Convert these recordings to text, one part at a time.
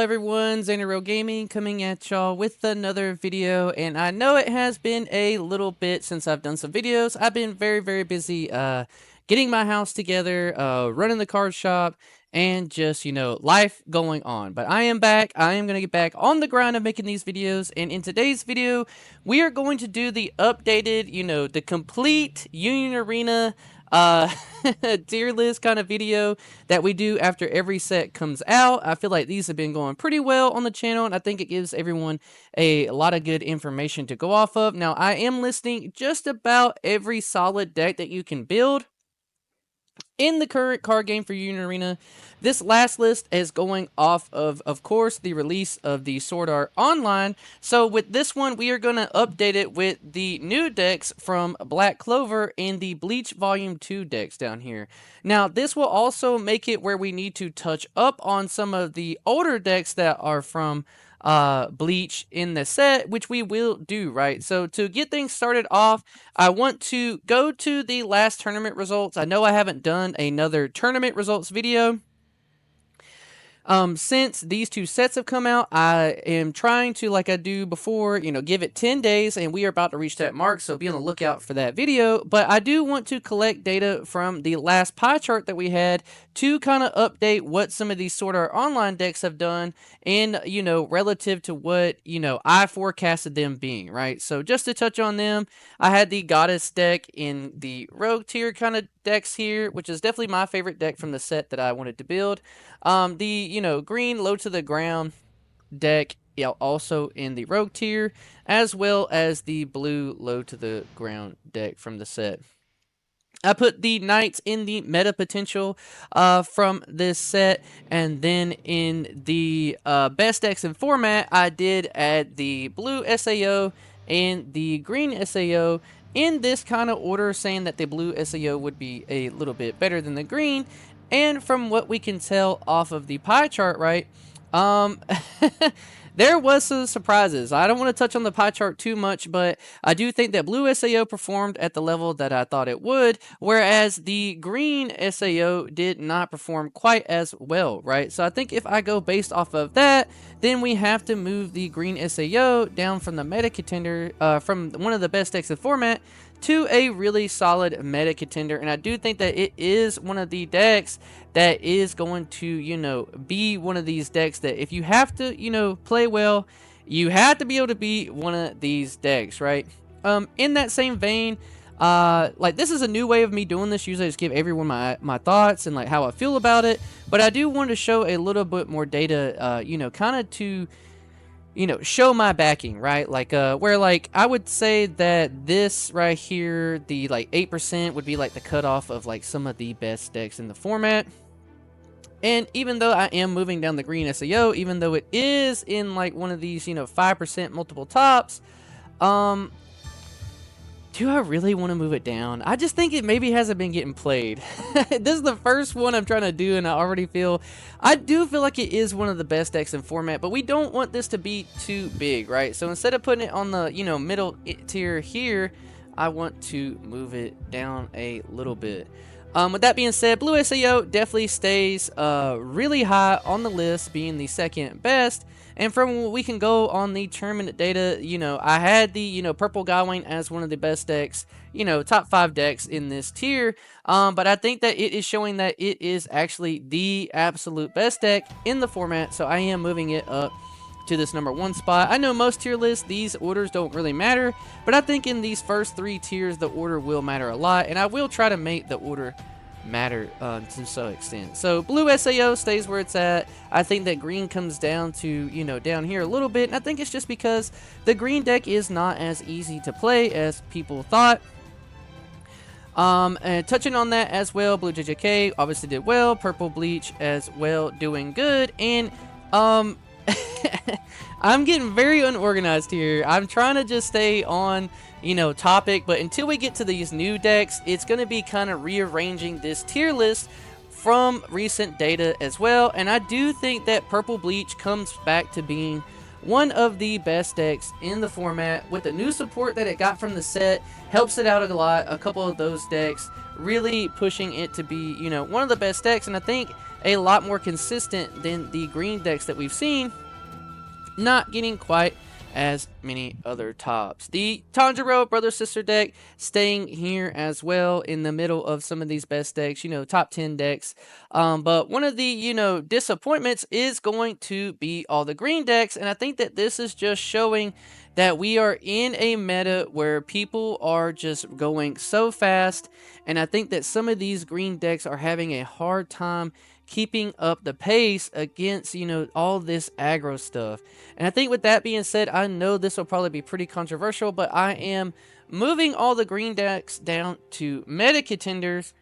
everyone, Xander Gaming coming at y'all with another video, and I know it has been a little bit since I've done some videos. I've been very busy getting my house together, running the card shop, and just, life going on. But I am back. I am going to get back on the grind of making these videos, and in today's video, we are going to do the updated, the complete Union Arena tier list kind of video that we do after every set comes out. I feel like these have been going pretty well on the channel, and I think it gives everyone a lot of good information to go off of. Now, I am listing just about every solid deck that you can build in the current card game for Union Arena. This last list is going off of course, the release of the Sword Art Online. So with this one, we are going to update it with the new decks from Black Clover and the Bleach Volume 2 decks down here. Now, this will also make it where we need to touch up on some of the older decks that are from Bleach in the set, which we will do, right? So to get things started off, I want to go to the last tournament results. I know I haven't done another tournament results video since these two sets have come out. I am trying to, like I do before, give it 10 days, and we are about to reach that mark, so be on the lookout for that video. But I do want to collect data from the last pie chart that we had to kind of update what some of these Sword Art Online decks have done, and, relative to what, I forecasted them being, right? So just to touch on them, I had the Goddess deck in the Rogue tier kind of decks here, which is definitely my favorite deck from the set that I wanted to build. The, green low to the ground deck, also in the Rogue tier, as well as the blue low to the ground deck from the set. I put the Knights in the meta potential from this set, and then in the best decks in format, I did add the blue SAO and the green SAO in this kind of order, saying that the blue SAO would be a little bit better than the green. And from what we can tell off of the pie chart, right, there was some surprises. I don't want to touch on the pie chart too much, but I do think that blue SAO performed at the level that I thought it would, whereas the green SAO did not perform quite as well, right? So I think if I go based off of that, then we have to move the green SAO down from the meta contender, from one of the best decks in format, to a really solid meta contender. And I do think that it is one of the decks that is going to, be one of these decks that if you have to, play well, you have to be able to be one of these decks, right? In that same vein, like, this is a new way of me doing this. Usually I just give everyone my thoughts and like how I feel about it, but I do want to show a little bit more data, kind of to show my backing, right? Like, where, like, I would say that this right here, the, like, 8% would be, like, the cutoff of, like, some of the best decks in the format. And even though I am moving down the green SAO, even though it is in, like, one of these, 5% multiple tops, do I really want to move it down? I just think it maybe hasn't been getting played. This is the first one I'm trying to do, and I do feel like it is one of the best decks in format, but we don't want this to be too big, right? So instead of putting it on the, middle tier here, I want to move it down a little bit. With that being said, blue SAO definitely stays really high on the list, being the second best. And from what we can go on the tournament data, I had the, Purple Gawain as one of the best decks, top 5 decks in this tier. But I think that it is showing that it is actually the absolute best deck in the format. So I am moving it up to this number 1 spot. I know most tier lists, these orders don't really matter, but I think in these first 3 tiers, the order will matter a lot. And I will try to make the order matter to some extent. So blue SAO stays where it's at. I think that green comes down to, down here a little bit. And I think it's just because the green deck is not as easy to play as people thought. And touching on that as well, blue JJK obviously did well. Purple Bleach as well, doing good. And I'm getting very unorganized here. I'm trying to just stay on topic, but until we get to these new decks, it's going to be kind of rearranging this tier list from recent data as well. And I do think that Purple Bleach comes back to being one of the best decks in the format. With the new support that it got from the set, helps it out a lot. A couple of those decks really pushing it to be, you know, one of the best decks, and I think a lot more consistent than the green decks that we've seen, not getting quite as many other tops. The Tanjiro brother sister deck staying here as well in the middle of some of these best decks, you know, top 10 decks. But one of the, you know, disappointments is going to be all the green decks, and I think that this is just showing that we are in a meta where people are just going so fast, and I think that some of these green decks are having a hard time keeping up the pace against, you know, all this aggro stuff. And I think with that being said, I know this will probably be pretty controversial, but I am moving all the green decks down to meta contenders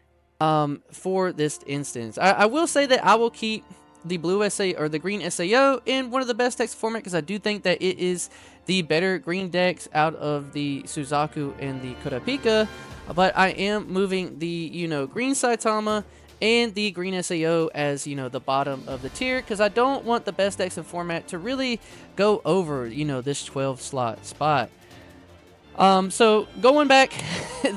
for this instance. I will say that I will keep the blue SA or the green SAO in one of the best decks format, because I do think that it is the better green decks out of the Suzaku and the Kurapika. But I am moving the, you know, green Saitama and the green SAO as, you know, the bottom of the tier, because I don't want the best decks in format to really go over, you know, this 12 slot spot. So going back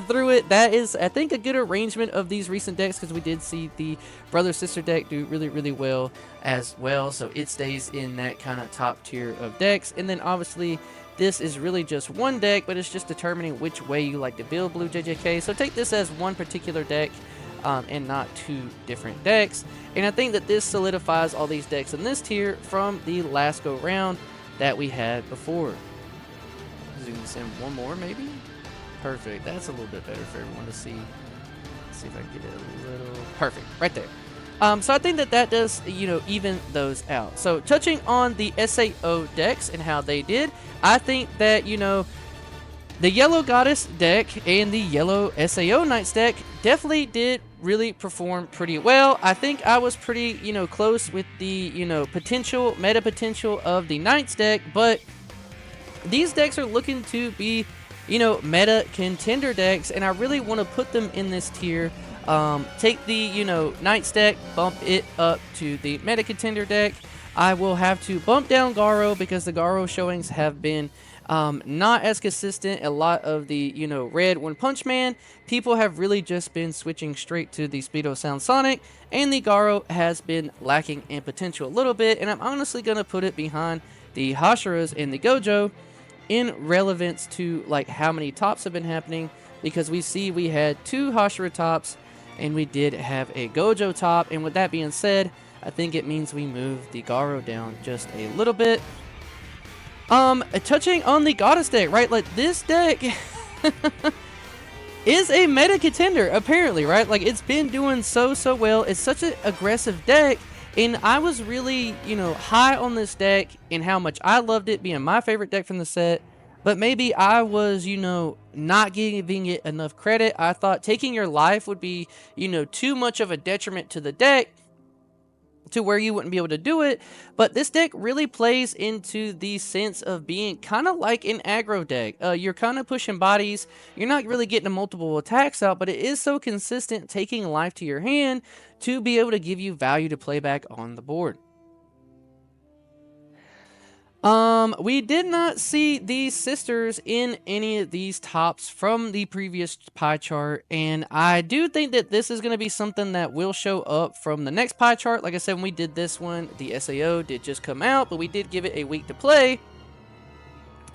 through it, that is, I think, a good arrangement of these recent decks, because we did see the brother sister deck do really well as well, so it stays in that kind of top tier of decks. And then obviously this is really just one deck, but it's just determining which way you like to build blue JJK. So take this as one particular deck and not two different decks. And I think that this solidifies all these decks in this tier from the last go round that we had before. Zoom this in one more, maybe. Perfect. That's a little bit better for everyone to see. Let's see if I can get it a little perfect right there. So I think that that does, you know, even those out. So touching on the SAO decks and how they did, I think that, you know, the yellow goddess deck and the yellow SAO knights deck definitely did really perform pretty well. I think I was pretty, you know, close with the, you know, potential, meta potential of the knights deck, but these decks are looking to be, you know, meta contender decks, and I really want to put them in this tier. Take the, you know, knights deck, bump it up to the meta contender deck. I will have to bump down Garo because the Garo showings have been not as consistent. A lot of the, you know, red One Punch Man, people have really just been switching straight to the Speedo Sound Sonic, and the Garo has been lacking in potential a little bit, and I'm honestly going to put it behind the Hashiras and the Gojo in relevance to, like, how many tops have been happening, because we see we had 2 Hashira tops and we did have a Gojo top. And with that being said, I think it means we move the Garo down just a little bit. Touching on the goddess deck, right? Like, this deck is a meta contender, apparently, right? Like, it's been doing so well. It's such an aggressive deck, and I was really, you know, high on this deck and how much I loved it being my favorite deck from the set. But maybe I was, you know, not giving it enough credit. I thought taking your life would be, you know, too much of a detriment to the deck, to where you wouldn't be able to do it. But this deck really plays into the sense of being kind of like an aggro deck. You're kind of pushing bodies, you're not really getting multiple attacks out, but it is so consistent, taking life to your hand to be able to give you value to play back on the board. We did not see these sisters in any of these tops from the previous pie chart, and I do think that this is going to be something that will show up from the next pie chart. Like I said, when we did this one, the SAO did just come out, but we did give it a week to play.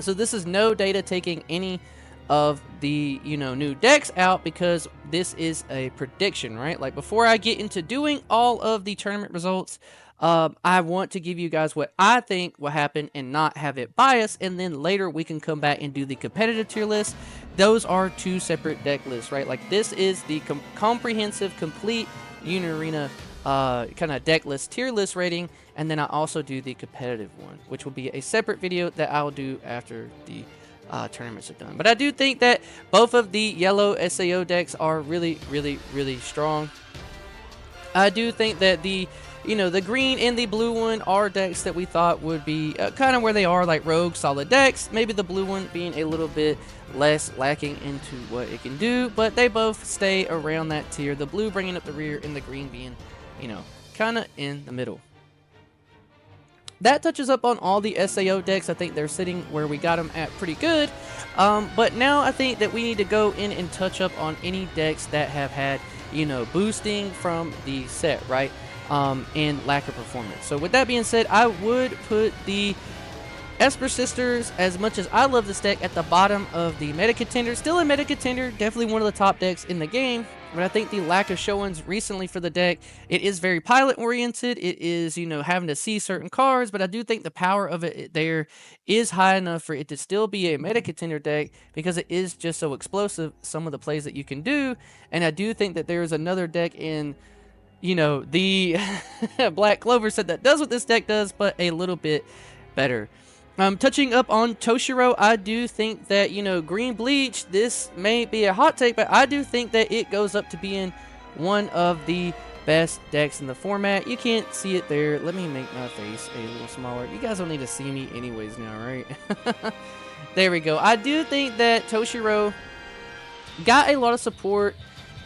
So this is no data taking any of the, you know, new decks out, because this is a prediction, right? Like, before I get into doing all of the tournament results, I want to give you guys what I think will happen and not have it biased, and then later we can come back and do the competitive tier list. Those are 2 separate deck lists, right? Like, this is the comprehensive, complete Union Arena kind of deck list tier list rating, and then I also do the competitive one, which will be a separate video that I'll do after the tournaments are done. But I do think that both of the yellow SAO decks are really strong. I do think that the, you know, the green and the blue one are decks that we thought would be kind of where they are, like rogue solid decks. Maybe the blue one being a little bit less lacking into what it can do, but they both stay around that tier. The blue bringing up the rear and the green being, you know, kind of in the middle. that touches up on all the SAO decks. I think they're sitting where we got them at pretty good. But now I think that we need to go in and touch up on any decks that have had, you know, boosting from the set, right? And lack of performance. So with that being said, I would put the Esper Sisters, as much as I love this deck, at the bottom of the meta contender. Still a meta contender, definitely one of the top decks in the game. But I think the lack of showings recently for the deck, it is very pilot oriented. It is, you know, having to see certain cards, but I do think the power of it there is high enough for it to still be a meta contender deck because it is just so explosive, some of the plays that you can do. And I do think that there is another deck in, you know, the Black Clover set that does what this deck does, but a little bit better. Touching up on Toshiro, I do think that, you know, Green Bleach, this may be a hot take, but I do think that it goes up to being one of the best decks in the format. You can't see it there. Let me make my face a little smaller. You guys don't need to see me anyways now, right? There we go. I do think that Toshiro got a lot of support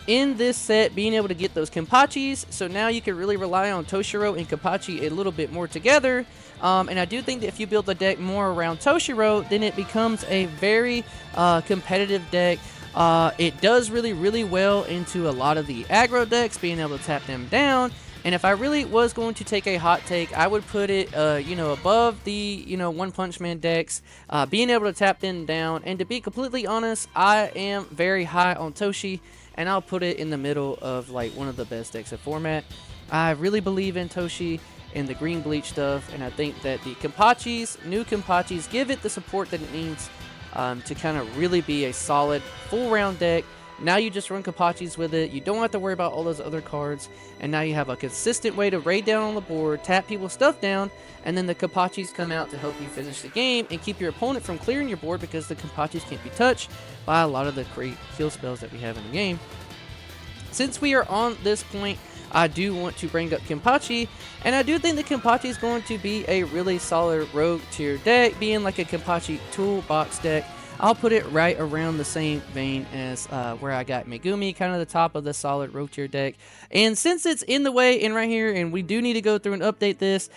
in this set, being able to get those Kenpachis, so now you can really rely on Toshiro and Kenpachi a little bit more together. And I do think that if you build the deck more around Toshiro, then it becomes a very competitive deck. It does really well into a lot of the aggro decks, being able to tap them down. And if I really was going to take a hot take, I would put it, you know, above the, you know, One Punch Man decks, being able to tap them down. And to be completely honest, I am very high on Toshi, and I'll put it in the middle of, like, one of the best decks of format. I really believe in Toshi and the Green Bleach stuff, and I think that the Kenpachis, new Kenpachis, give it the support that it needs to kind of really be a solid, full-round deck. Now you just run Kenpachis with it. You don't have to worry about all those other cards, and now you have a consistent way to raid down on the board, tap people's stuff down, and then the Kenpachis come out to help you finish the game and keep your opponent from clearing your board because the Kenpachis can't be touched by a lot of the great kill spells that we have in the game. Since we are on this point, I do want to bring up Kenpachi, and I do think the Kenpachi is going to be a really solid rogue tier deck, being like a Kenpachi toolbox deck. I'll put it right around the same vein as where I got Megumi, kind of the top of the solid rogue tier deck. And since it's in the way and right here, and we do need to go through and update this,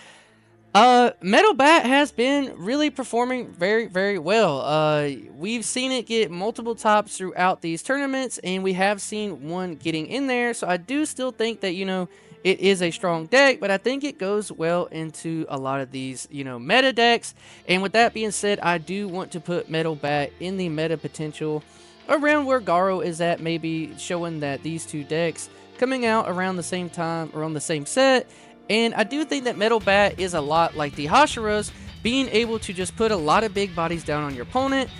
Metal Bat has been really performing very well. We've seen it get multiple tops throughout these tournaments, and we have seen one getting in there. So I do still think that, you know, it is a strong deck, but I think it goes well into a lot of these, you know, meta decks. And with that being said, I do want to put Metal Bat in the meta potential around where Garo is at, maybe showing that these two decks coming out around the same time or on the same set. And I do think that Metal Bat is a lot like the Hashiras, being able to just put a lot of big bodies down on your opponent.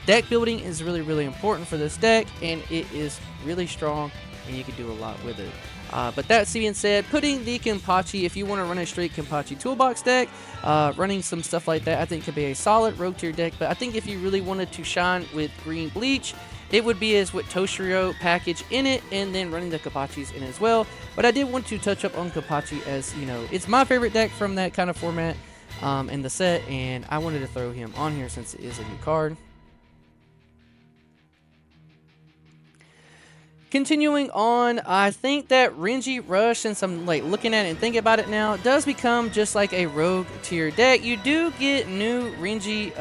Deck building is really important for this deck, and it is really strong, and you can do a lot with it. But that being said, putting the Kenpachi, if you want to run a straight Kenpachi toolbox deck, running some stuff like that, I think could be a solid rogue tier deck. But I think if you really wanted to shine with Green Bleach, it would be as with Toshiro package in it, and then running the Kenpachis in as well. But I did want to touch up on Kenpachi, as, you know, it's my favorite deck from that kind of format in the set, and I wanted to throw him on here since it is a new card. Continuing on, I think that Renji Rush, since I'm like looking at it and thinking about it now, does become just like a rogue tier deck. You do get new Renji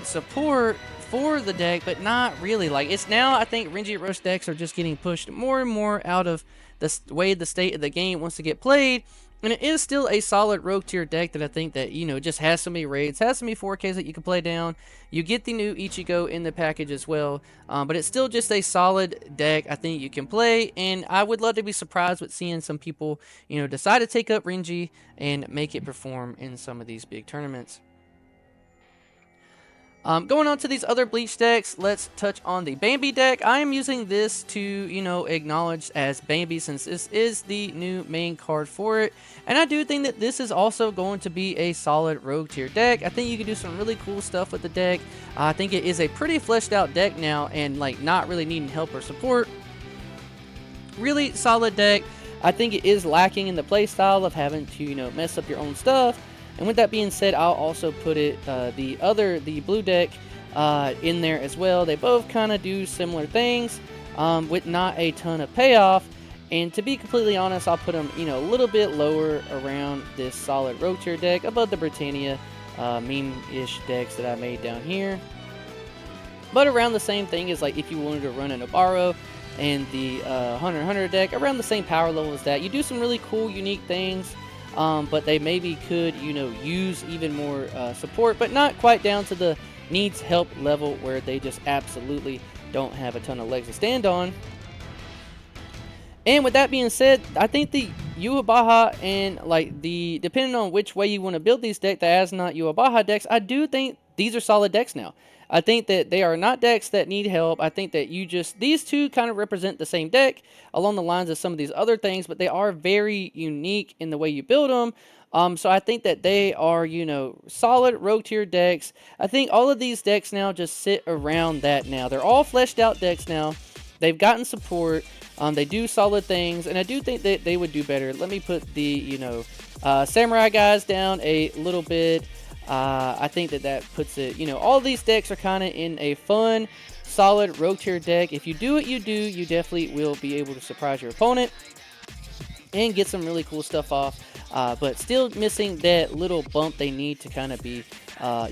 support for the deck, but not really. Like, it's now, I think Renji Rush decks are just getting pushed more and more out of the way the state of the game wants to get played. And it is still a solid rogue tier deck that I think that, you know, just has so many raids, has so many 4Ks that you can play down. You get the new Ichigo in the package as well, but it's still just a solid deck I think you can play. And I would love to be surprised with seeing some people, you know, decide to take up Renji and make it perform in some of these big tournaments. Going on to these other Bleach decks, let's touch on the Bambi deck. I am using this to, you know, acknowledge as Bambi, since this is the new main card for it. And I do think that this is also going to be a solid rogue tier deck. I think you can do some really cool stuff with the deck. I think it is a pretty fleshed out deck now, and like not really needing help or support. Really solid deck. I think it is lacking in the playstyle of having to, you know, mess up your own stuff. And with that being said, I'll also put it the blue deck in there as well. They both kind of do similar things with not a ton of payoff. And to be completely honest, I'll put them, you know, a little bit lower around this solid rogue tier deck, above the Britannia meme-ish decks that I made down here. But around the same thing as like if you wanted to run an Obaro and the Hunter x Hunter deck, around the same power level as that. You do some really cool, unique things, but they maybe could, you know, use even more support, but not quite down to the needs help level where they just absolutely don't have a ton of legs to stand on. And with that being said, I think the Yua and like the, depending on which way you want to build these decks, the Asnot Yua decks, I do think these are solid decks now. I think that they are not decks that need help. I think that these two kind of represent the same deck along the lines of some of these other things, but they are very unique in the way you build them. So I think that they are, you know, solid rogue tier decks. I think all of these decks now just sit around that now. They're all fleshed out decks now. They've gotten support. They do solid things, and I do think that they would do better. Let me put the, you know, Samurai guys down a little bit. I think that puts it, you know, all these decks are kind of in a fun, solid rogue tier deck. If you do what you do, you definitely will be able to surprise your opponent and get some really cool stuff off. But still missing that little bump they need to kind of be,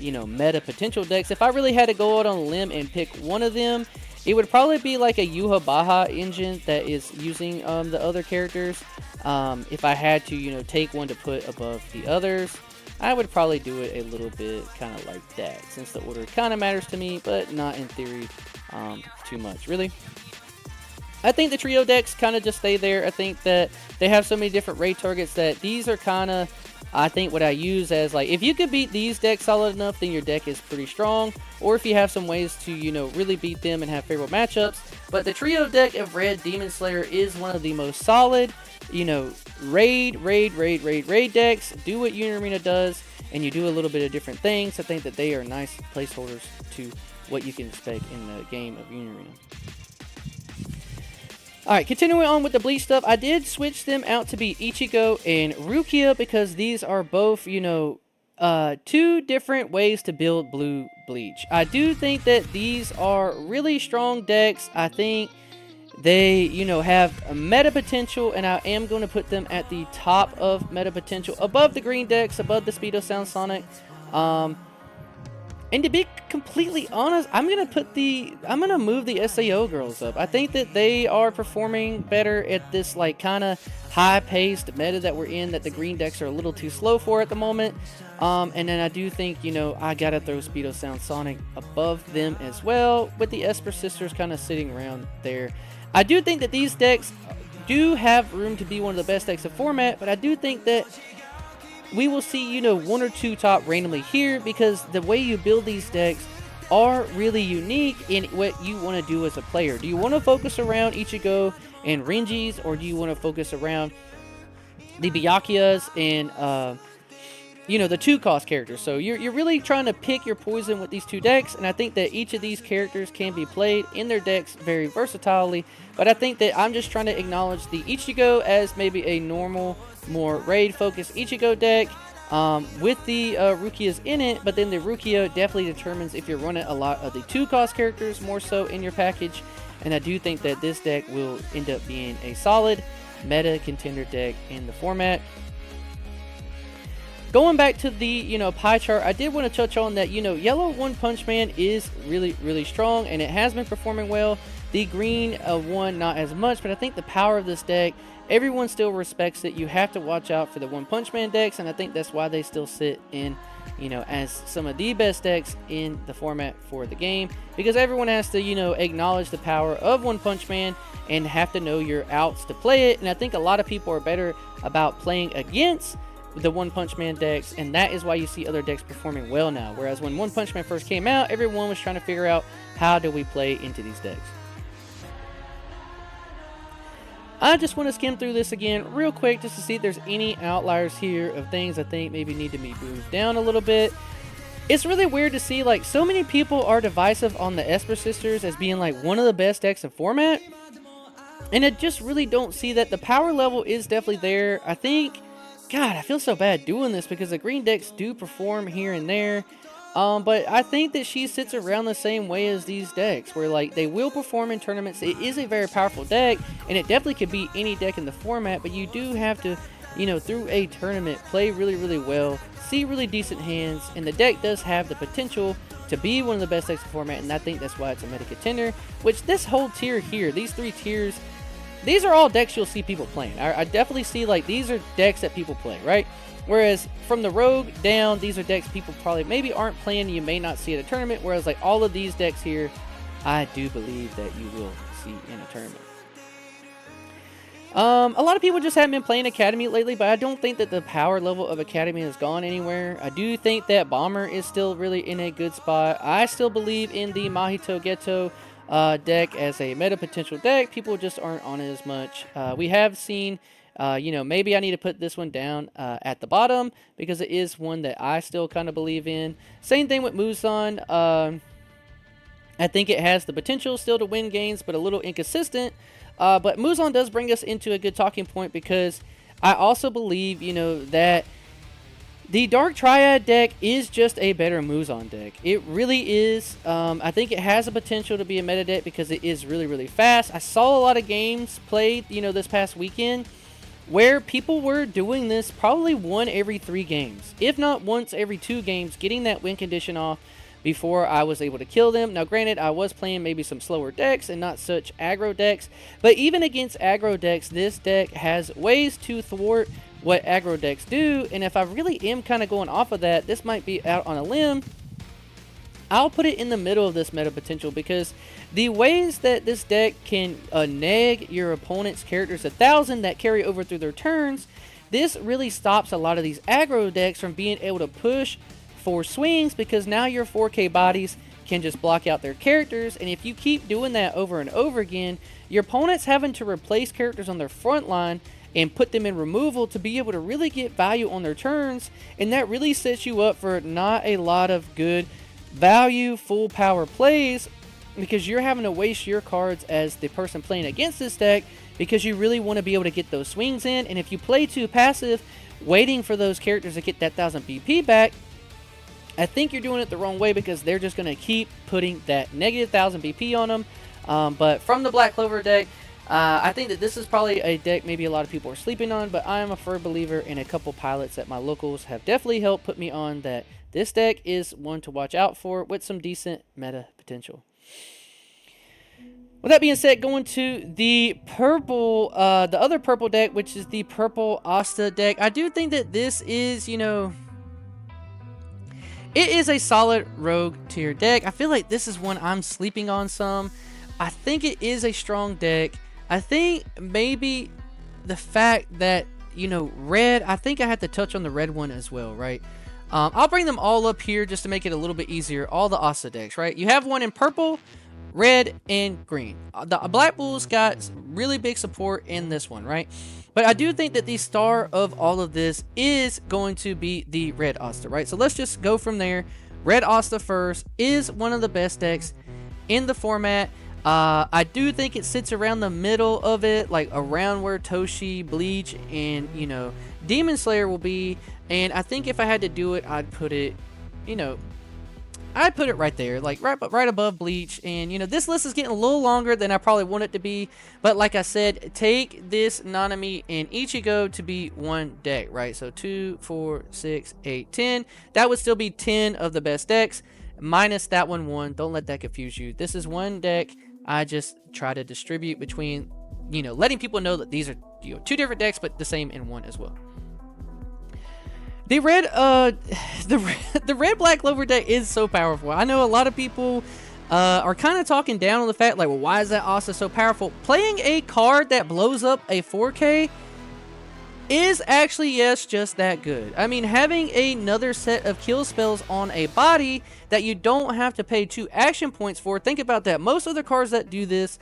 you know, meta potential decks. If I really had to go out on a limb and pick one of them, it would probably be like a Yuha engine that is using the other characters. If I had to, you know, take one to put above the others, I would probably do it a little bit kind of like that, since the order kind of matters to me, but not in theory too much, really. I think the trio decks kind of just stay there. I think that they have so many different raid targets that these are kind of, I think, what I use as like, if you could beat these decks solid enough, then your deck is pretty strong. Or if you have some ways to, you know, really beat them and have favorable matchups. But the trio deck of Red Demon Slayer is one of the most solid, you know, raid decks. Do what Union Arena does, and you do a little bit of different things. I think that they are nice placeholders to what you can expect in the game of Union Arena. Alright, continuing on with the Bleach stuff, I did switch them out to be Ichigo and Rukia because these are both, you know, two different ways to build blue Bleach. I do think that these are really strong decks. I think they, you know, have a meta potential, and I am going to put them at the top of meta potential, above the green decks, above the Speedo Sound Sonic. And to be completely honest, I'm gonna move the SAO girls up. I think that they are performing better at this like kind of high-paced meta that we're in, that the green decks are a little too slow for at the moment. And then I do think, you know, I gotta throw Speedo Sound Sonic above them as well, with the Esper Sisters kind of sitting around there. I do think that these decks do have room to be one of the best decks of format, but I do think that we will see, you know, one or two top randomly here, because the way you build these decks are really unique in what you want to do as a player. Do you want to focus around Ichigo and Renjis, or do you want to focus around the Byakuya's and, you know, the 2-cost characters? So you're really trying to pick your poison with these two decks, and I think that each of these characters can be played in their decks very versatilely. But I think that I'm just trying to acknowledge the Ichigo as maybe a normal, more raid-focused Ichigo deck with the Rukias in it, but then the Rukia definitely determines if you're running a lot of the 2-cost characters more so in your package, and I do think that this deck will end up being a solid meta contender deck in the format. Going back to the, you know, pie chart, I did want to touch on that, you know, yellow One Punch Man is really strong, and it has been performing well. The green one, not as much, but I think the power of this deck, everyone still respects it. You have to watch out for the One Punch Man decks, and I think that's why they still sit in, you know, as some of the best decks in the format for the game, because everyone has to, you know, acknowledge the power of One Punch Man and have to know your outs to play it. And I think a lot of people are better about playing against the One Punch Man decks, and that is why you see other decks performing well now. Whereas when One Punch Man first came out, everyone was trying to figure out how do we play into these decks. I just want to skim through this again real quick just to see if there's any outliers here of things I think maybe need to be moved down a little bit. It's really weird to see like so many people are divisive on the Esper Sisters as being like one of the best decks in format, and I just really don't see that. The power level is definitely there. I think, God, I feel so bad doing this because the green decks do perform here and there. But I think that she sits around the same way as these decks, where like they will perform in tournaments. It is a very powerful deck, and it definitely could beat any deck in the format. But you do have to, you know, through a tournament, play really, really well, see really decent hands, and the deck does have the potential to be one of the best decks in the format. And I think that's why it's a meta contender. Which this whole tier here, these 3 tiers, these are all decks you'll see people playing. I definitely see like these are decks that people play, right? Whereas from the Rogue down, these are decks people probably maybe aren't playing, you may not see at a tournament. Whereas like all of these decks here, I do believe that you will see in a tournament. A lot of people just haven't been playing Academy lately, but I don't think that the power level of Academy has gone anywhere. I do think that Bomber is still really in a good spot. I still believe in the Mahito Geto deck as a meta potential deck. People just aren't on it as much. We have seen... you know, maybe I need to put this one down at the bottom because it is one that I still kind of believe in. Same thing with Muzan. I think it has the potential still to win games, but a little inconsistent. But Muzan does bring us into a good talking point because I also believe, you know, that the Dark Triad deck is just a better Muzan deck. It really is. I think it has a potential to be a meta deck because it is really, really fast. I saw a lot of games played, you know, this past weekend, where people were doing this probably 1 every 3 games, if not once every 2 games, getting that win condition off before I was able to kill them. Now granted, I was playing maybe some slower decks and not such aggro decks, but even against aggro decks, this deck has ways to thwart what aggro decks do, and if I really am kind of going off of that, this might be out on a limb, I'll put it in the middle of this meta potential because the ways that this deck can neg your opponent's characters 1,000 that carry over through their turns, this really stops a lot of these aggro decks from being able to push for swings because now your 4K bodies can just block out their characters, and if you keep doing that over and over again, your opponent's having to replace characters on their front line and put them in removal to be able to really get value on their turns, and that really sets you up for not a lot of good value full power plays because you're having to waste your cards as the person playing against this deck because you really want to be able to get those swings in, and if you play too passive waiting for those characters to get that 1,000 BP back, I think you're doing it the wrong way because they're just going to keep putting that negative 1,000 BP on them. But from the Black Clover deck, I think that this is probably a deck maybe a lot of people are sleeping on, but I am a firm believer in a couple pilots that my locals have definitely helped put me on that this deck is one to watch out for with some decent meta potential. With that being said, going to the purple, the other purple deck, which is the purple Asta deck. I do think that this is, you know, it is a solid rogue tier deck. I feel like this is one I'm sleeping on some. I think it is a strong deck. I think maybe the fact that, you know, red, I think I had to touch on the red one as well, right? I'll bring them all up here just to make it a little bit easier. All the Asta decks, right? You have one in purple, red, and green. The Black Bulls got really big support in this one, right? But I do think that the star of all of this is going to be the red Asta, right? So let's just go from there. Red Asta first is one of the best decks in the format. I do think it sits around the middle of it, like around where Toshi, Bleach, and, you know, Demon Slayer will be. And I think if I had to do it, I'd put it, you know, I'd put it right there, like right above Bleach. And, you know, this list is getting a little longer than I probably want it to be. But like I said, take this Nanami and Ichigo to be one deck, right? So 2, 4, 6, 8, 10. That would still be 10 of the best decks, minus that one. Don't let that confuse you. This is one deck I just try to distribute between, you know, letting people know that these are, you know, 2 different decks, but the same in one as well. The red, the red Black Clover deck is so powerful. I know a lot of people are kind of talking down on the fact, like, well, why is that Asta so powerful? Playing a card that blows up a 4K is actually, yes, just that good. I mean, having another set of kill spells on a body that you don't have to pay 2 action points for. Think about that. Most other cards that do this,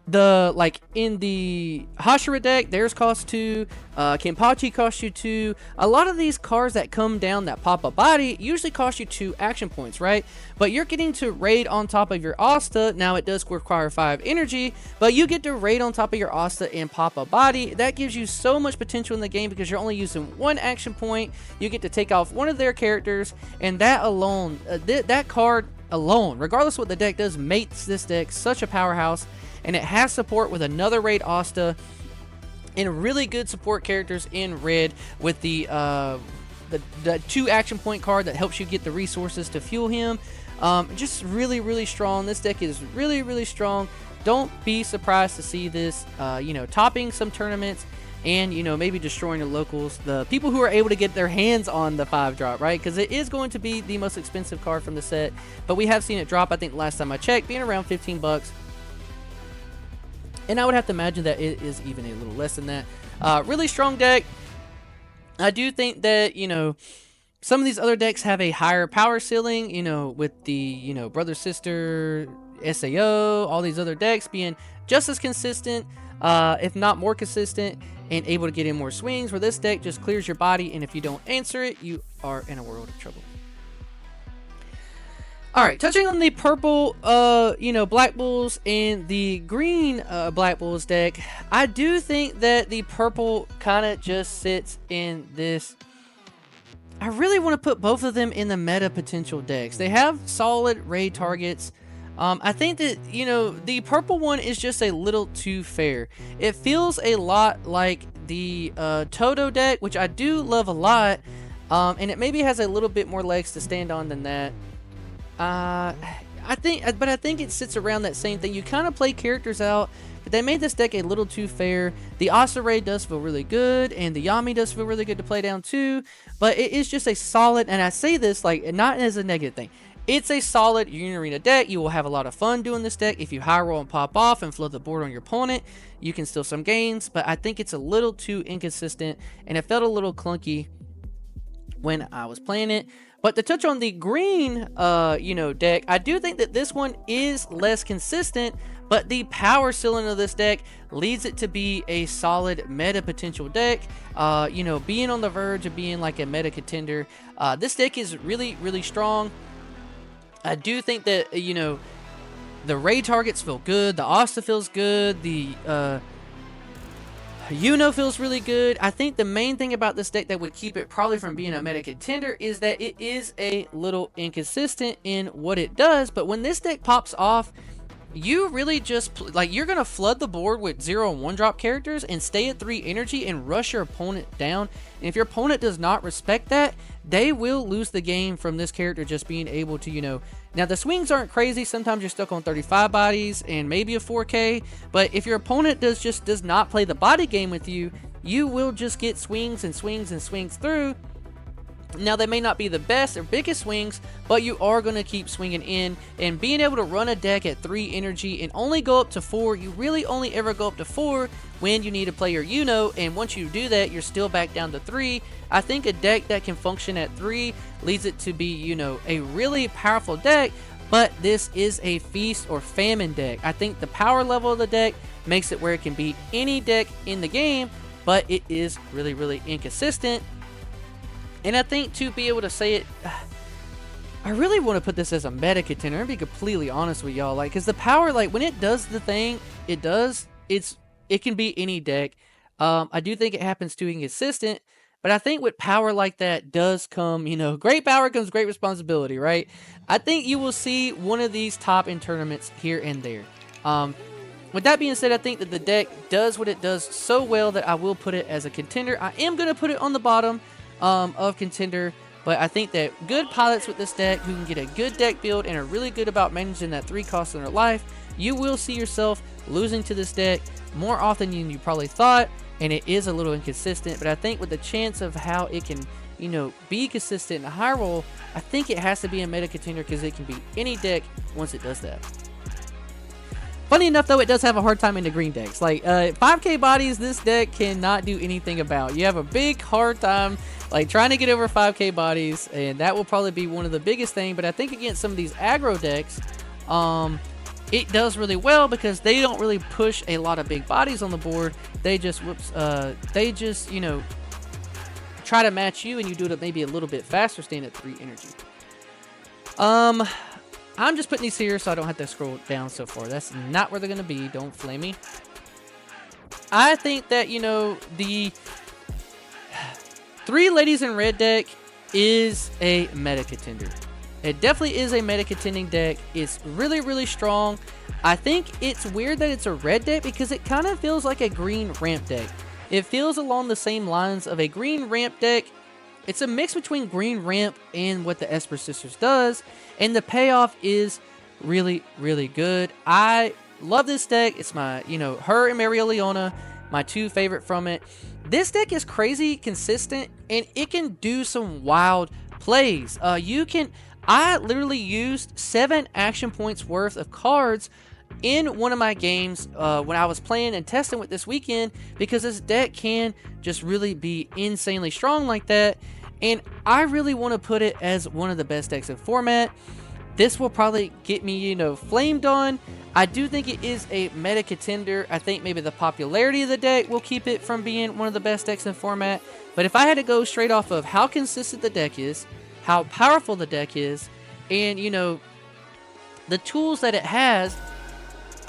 like in the Hashira deck, theirs cost 2. Kenpachi costs you 2. A lot of these cards that come down that pop a body usually cost you 2 action points, right? But you're getting to raid on top of your Asta. Now it does require 5 energy, but you get to raid on top of your Asta and pop a body. That gives you so much potential in the game because you're only using 1 action point. You get to take off one of their characters, and that alone, that card alone, regardless of what the deck does, makes this deck such a powerhouse. And it has support with another raid Asta and really good support characters in red with the 2 action point card that helps you get the resources to fuel him. Just really, really strong. This deck is really, really strong. Don't be surprised to see this, you know, topping some tournaments and, you know, maybe destroying the locals, the people who are able to get their hands on the 5-drop, right? Because it is going to be the most expensive card from the set, but we have seen it drop, I think last time I checked, being around 15 bucks. And I would have to imagine that it is even a little less than that. Really strong deck. I do think that, you know, some of these other decks have a higher power ceiling, you know, with the, you know, brother, sister, SAO, all these other decks being just as consistent, if not more consistent, and able to get in more swings, where this deck just clears your body, and if you don't answer it, you are in a world of trouble. Alright, touching on the purple, you know, Black Bulls and the green Black Bulls deck, I do think that the purple kind of just sits in this. I really want to put both of them in the meta potential decks. They have solid raid targets. I think that, you know, the purple one is just a little too fair. It feels a lot like the Toto deck, which I do love a lot, and it maybe has a little bit more legs to stand on than that. I think it sits around that same thing. You kind of play characters out, but they made this deck a little too fair. The Asa Raid does feel really good, and the Yami does feel really good to play down too, but it is just a solid, and I say this like not as a negative thing, it's a solid Union Arena deck. You will have a lot of fun doing this deck. If you high roll and pop off and flood the board on your opponent, you can steal some gains, but I think it's a little too inconsistent, and it felt a little clunky when I was playing it. But to touch on the green, you know, deck, I do think that this one is less consistent, but the power ceiling of this deck leads it to be a solid meta potential deck. You know, being on the verge of being like a meta contender. This deck is really, really strong. I do think that, you know, the raid targets feel good. The Asta feels good. The Yuno feels really good. I think the main thing about this deck that would keep it probably from being a meta contender is that it is a little inconsistent in what it does. But when this deck pops off, you really just, like, you're going to flood the board with 0 and 1 drop characters and stay at 3 energy and rush your opponent down. And if your opponent does not respect that, they will lose the game from this character just being able to, you know, now the swings aren't crazy. Sometimes you're stuck on 35 bodies and maybe a 4K, but if your opponent does not play the body game with you, you will just get swings and swings and swings through. Now, they may not be the best or biggest swings, but you are going to keep swinging in, and being able to run a deck at 3 energy and only go up to 4, you really only ever go up to 4 when you need to play your Yuno, and once you do that, you're still back down to 3. I think a deck that can function at 3 leads it to be, you know, a really powerful deck, but this is a feast or famine deck. I think the power level of the deck makes it where it can beat any deck in the game, but it is really, really inconsistent. And I think to be able to say it, I really want to put this as a meta contender and be completely honest with y'all. Like, because the power, like, when it does the thing it does, it can be any deck. I do think it happens too inconsistent, but I think with power like that does come, you know, great power comes great responsibility, right? I think you will see one of these top in tournaments here and there. With that being said, I think that the deck does what it does so well that I will put it as a contender. I am going to put it on the bottom of contender, but I think that good pilots with this deck who can get a good deck build and are really good about managing that 3 cost in their life, you will see yourself losing to this deck more often than you probably thought, and it is a little inconsistent, but I think with the chance of how it can, you know, be consistent in a high roll, I think it has to be a meta contender because it can beat any deck once it does that. Funny enough, though, it does have a hard time in the green decks. Like, 5k bodies, this deck cannot do anything about. You have a big hard time, like, trying to get over 5k bodies, and that will probably be one of the biggest things. But I think against some of these aggro decks, it does really well because they don't really push a lot of big bodies on the board. They just, you know, try to match you, and you do it maybe a little bit faster, staying at 3 energy. I'm just putting these here so I don't have to scroll down so far. That's not where they're going to be. Don't flame me. I think that, you know, the 3 Ladies in Red deck is a meta contender. It definitely is a meta contending deck. It's really, really strong. I think it's weird that it's a red deck because it kind of feels like a green ramp deck. It feels along the same lines of a green ramp deck. It's a mix between green ramp and what the Esper Sisters does, and the payoff is really, really good. I love this deck. It's my, you know, her and Mario Leona, my 2 favorite from it. This deck is crazy consistent, and it can do some wild plays. I literally used 7 action points worth of cards in one of my games when I was playing and testing with this weekend, because this deck can just really be insanely strong like that, and I really want to put it as one of the best decks in format. This will probably get me, you know, flamed on. I do think it is a meta contender. I think maybe the popularity of the deck will keep it from being one of the best decks in format, but if I had to go straight off of how consistent the deck is, how powerful the deck is, and, you know, the tools that it has,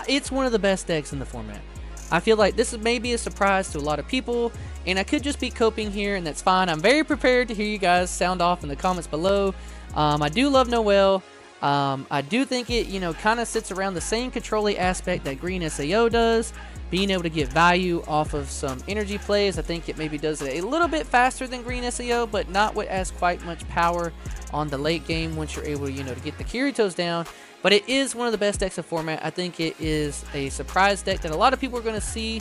it's one of the best decks in the format. I feel like this is maybe a surprise to a lot of people, and I could just be coping here, and that's fine. I'm very prepared to hear you guys sound off in the comments below. I do love Noelle. I do think it, you know, kind of sits around the same controlling aspect that Green SAO does, being able to get value off of some energy plays. I think it maybe does it a little bit faster than Green SAO, but not with as quite much power on the late game once you're able to, you know, to get the Kiritos down. But it is one of the best decks of format. I think it is a surprise deck that a lot of people are going to see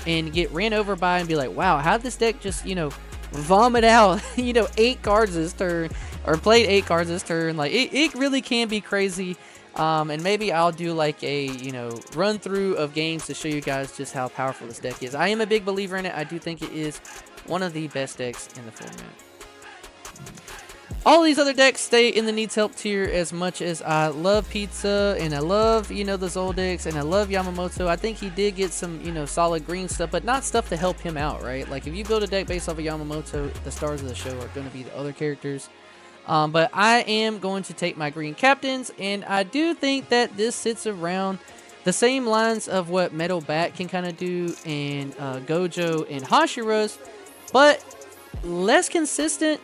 and get ran over by and be like, wow, how did this deck just, you know, vomit out, you know, 8 cards this turn, or played 8 cards this turn. Like, it really can be crazy. And maybe I'll do like a, you know, run through of games to show you guys just how powerful this deck is. I am a big believer in it. I do think it is one of the best decks in the format. All these other decks stay in the needs help tier. As much as I love Pizza and I love, you know, the Zoldyx and I love Yamamoto, I think he did get some, you know, solid green stuff, but not stuff to help him out, right? Like, if you build a deck based off of Yamamoto, the stars of the show are going to be the other characters. But I am going to take my green captains, and I do think that this sits around the same lines of what Metal Bat can kind of do, and Gojo and Hashira's, but less consistent,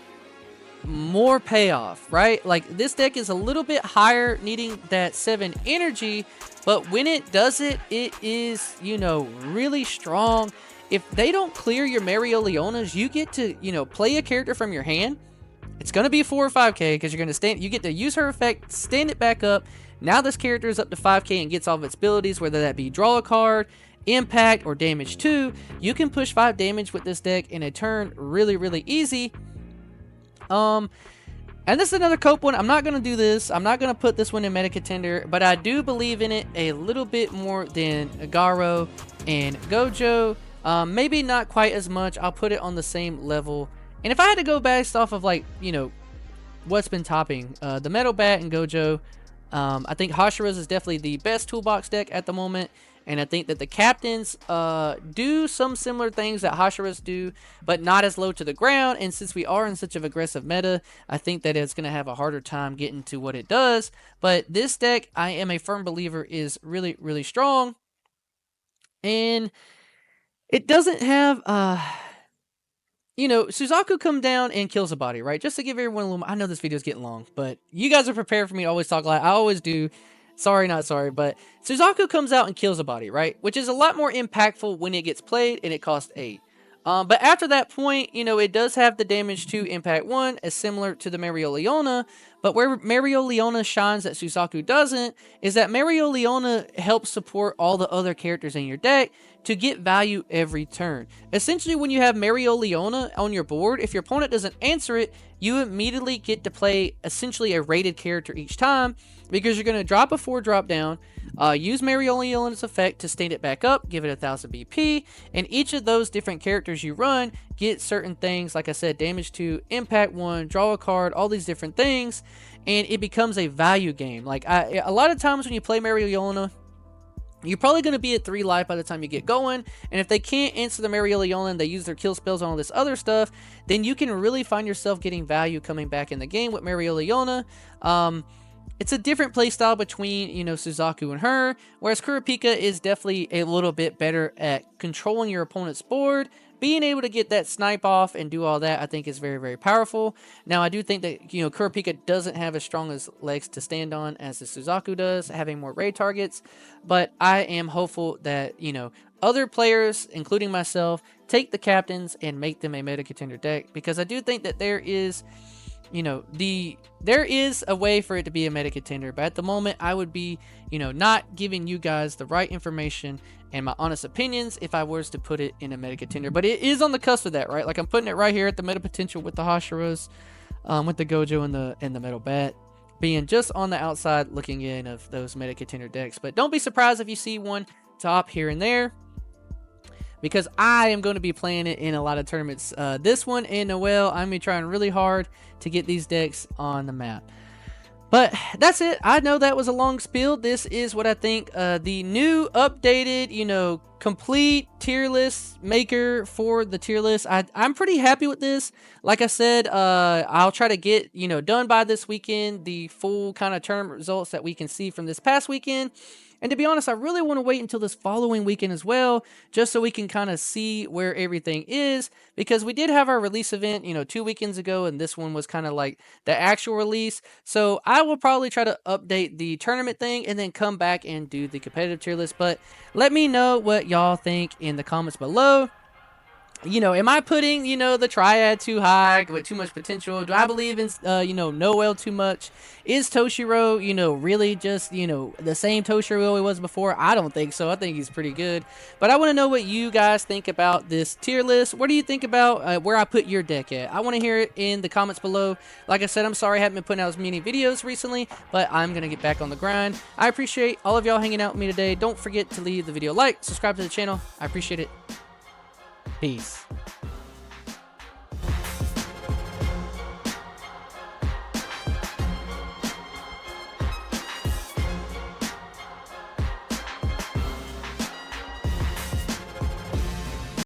more payoff, right? Like, this deck is a little bit higher, needing that 7 energy, but when it does it, it is, you know, really strong. If they don't clear your Mario Leonas, you get to, you know, play a character from your hand. It's going to be 4 or 5k because you're going to stand, you get to use her effect, stand it back up. Now this character is up to 5k and gets all of its abilities, whether that be draw a card, impact, or damage 2. You can push 5 damage with this deck in a turn really, really easy. And this is another cope one. I'm not going to do this. I'm not going to put this one in meta contender, but I do believe in it a little bit more than Garo and Gojo. Maybe not quite as much. I'll put it on the same level. And if I had to go based off of, like, you know, what's been topping, the Metal Bat and Gojo, I think Hashira's is definitely the best toolbox deck at the moment. And I think that the captains do some similar things that Hashira's do, but not as low to the ground. And since we are in such an aggressive meta, I think that it's going to have a harder time getting to what it does. But this deck, I am a firm believer, is really, really strong. And it doesn't have... you know, Suzaku come down and kills a body, right? Just to give everyone a little... I know this video is getting long, but you guys are prepared for me to always talk like I always do. Sorry, not sorry, but Suzaku comes out and kills a body, right? Which is a lot more impactful when it gets played, and it costs 8. But after that point, you know, it does have the damage 2, impact 1, as similar to the Mario Leona. But where Mario Leona shines that Suzaku doesn't, is that Mario Leona helps support all the other characters in your deck to get value every turn. Essentially, when you have Mario Leona on your board, if your opponent doesn't answer it, you immediately get to play essentially a rated character each time, because you're going to drop a 4 drop down, Use Marioleona's effect to stand it back up, give it 1000 BP, and each of those different characters you run get certain things, like I said, damage 2, impact 1, draw a card, all these different things, and it becomes a value game. Like, a lot of times when you play Marioleona, you're probably going to be at 3 life by the time you get going, and if they can't answer the Marioleona and they use their kill spells on all this other stuff, then you can really find yourself getting value coming back in the game with Marioleona. It's a different playstyle between, you know, Suzaku and her, whereas Kurapika is definitely a little bit better at controlling your opponent's board. Being able to get that snipe off and do all that, I think, is very, very powerful. Now, I do think that, you know, Kurapika doesn't have as strong as legs to stand on as the Suzaku does, having more raid targets, but I am hopeful that, you know, other players, including myself, take the captains and make them a meta contender deck, because I do think that there is, you know, there is a way for it to be a meta contender, but at the moment I would be, you know, not giving you guys the right information and my honest opinions if I was to put it in a meta contender. But it is on the cusp of that, right? Like, I'm putting it right here at the meta potential with the Hashiras, with the Gojo and the Metal Bat, being just on the outside looking in of those meta contender decks. But don't be surprised if you see one top here and there, because I am going to be playing it in a lot of tournaments. This one and Noel, I'm going to be trying really hard to get these decks on the map. But that's it. I know that was a long spiel. This is what I think the new updated, you know, complete tier list maker for the tier list. I'm pretty happy with this. Like I said, I'll try to get, you know, done by this weekend the full kind of tournament results that we can see from this past weekend. And to be honest, I really want to wait until this following weekend as well, just so we can kind of see where everything is, because we did have our release event, you know, 2 weekends ago, and this one was kind of like the actual release. So I will probably try to update the tournament thing and then come back and do the competitive tier list. But let me know what y'all think in the comments below. You know, am I putting, you know, the Triad too high with too much potential? Do I believe in, you know, Noel too much? Is Toshiro, you know, really just, you know, the same Toshiro he was before? I don't think so. I think he's pretty good. But I want to know what you guys think about this tier list. What do you think about where I put your deck at? I want to hear it in the comments below. Like I said, I'm sorry I haven't been putting out as many videos recently, but I'm going to get back on the grind. I appreciate all of y'all hanging out with me today. Don't forget to leave the video a like, subscribe to the channel. I appreciate it. Peace.